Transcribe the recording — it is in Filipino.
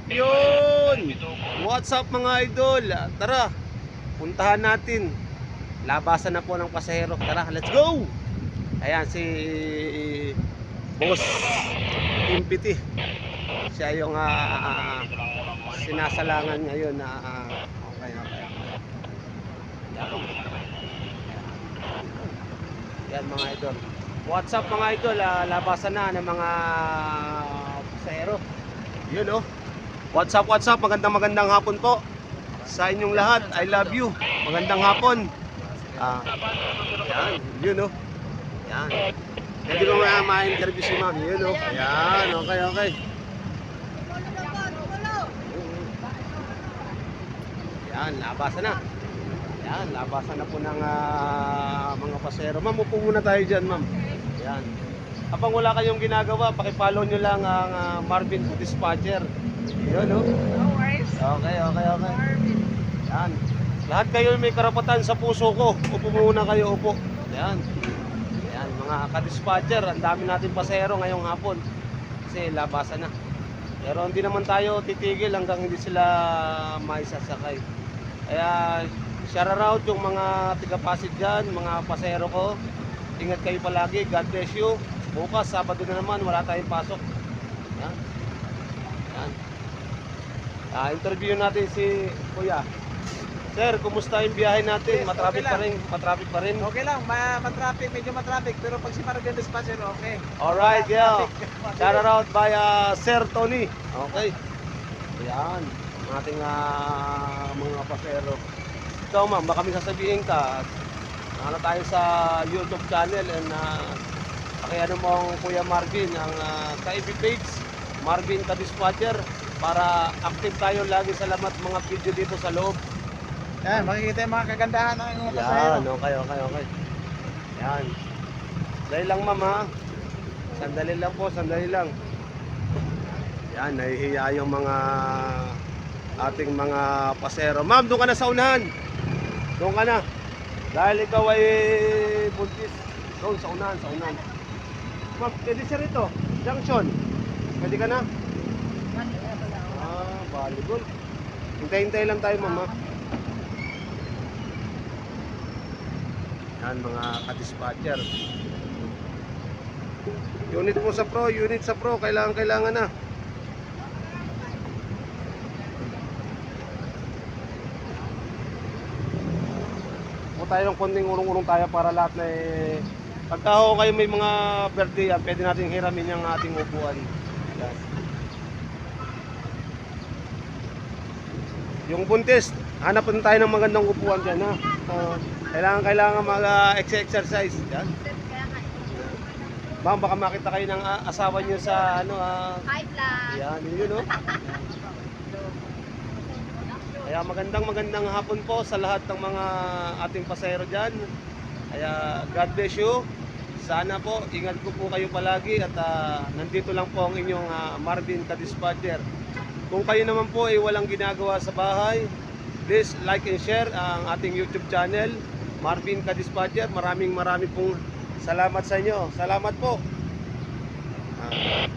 Yun! What's up mga idol? Tara, puntahan natin. Labasan na po ng pasahero. Tara, let's go! Ayan si Boss Impiti. Siya yung sinasalangan ngayon na okay. Yan mga idol. What's up mga idol? Labasan na ng mga pasahero. Yun oh. What's up? Magandang hapon po sa inyong lahat. I love you. Magandang hapon. Yan, yun oh. Yan. Pwede ko ma-interview si ma'am. Yun oh. Yan, okay. Yan, labasan na. Yan, labasan na po ng mga pasero. Ma'am, upo muna tayo dyan, ma'am. Yan. Habang wala kayong ginagawa, pakipollow nyo lang ang Marvin Dispatcher. Yun, no? No worries. Okay. Marvin. Yan. Lahat kayo may karapatan sa puso ko. Upo muna kayo, upo. Yan. Yan, mga ka-dispatcher. Ang dami natin pasero ngayong hapon. Kasi labasan na. Pero hindi naman tayo titigil hanggang hindi sila maisasakay. Kaya, shout out yung mga tiga-Pasig dyan, mga pasero ko. Ingat kayo palagi. God bless you. Bukas, Sabado na naman, wala tayong pasok. Yan. Yan. Interview natin si Kuya. Sir, kumusta yung biyahe natin? Yes, Matraffic okay matraffic pa rin? Okay lang, matraffic, medyo matraffic. Pero pag si Marvin Dispatcher, okay. Alright, yeah. Shout out by Sir Tony. Okay. Yan. Ang ating mga pasero. Ikaw ma'am, baka may sasabihin ka. Ano tayo sa YouTube channel and pakiano mo ang Kuya Marvin, ang ka-FB page, Marvin Ka-Dispatcher, para active tayo lagi. Salamat mga video dito sa loob. Yan, makikita yung mga kagandahan ng mga pasahero. Yan, okay. Yan. Sandali lang ma'am ha. Sandali lang. Yan, nahihiya yung mga ating mga pasero. Ma'am, doon ka na sa unahan. Doon ka na. Dahil ikaw ay buntis. Doon sa unahan. Ma'am, pwede siya rito. Junction. Pwede ka na? Volleyball. Hintay lang tayo ma'am ha. Yan mga ka-dispatcher. Unit sa pro, kailangan na. Tayo ng konting urong-urong tayo para lahat na pagka kayo may mga birthday yan, pwede natin hiramin yung ating upuan. Yan. Yung buntis, hanapan tayo ng magandang upuan dyan ha. Kailangan mag-exercise. Yan. Ma'am, baka makita kayo ng asawa nyo sa Hi vlog. yan, yun no. Kaya magandang hapon po sa lahat ng mga ating pasahero dyan. Kaya God bless you. Sana po, ingat ko po kayo palagi at nandito lang po ang inyong Marvin Ka-Dispatcher. Kung kayo naman po ay walang ginagawa sa bahay, please like and share ang ating YouTube channel, Marvin Ka-Dispatcher. Maraming pong salamat sa inyo. Salamat po.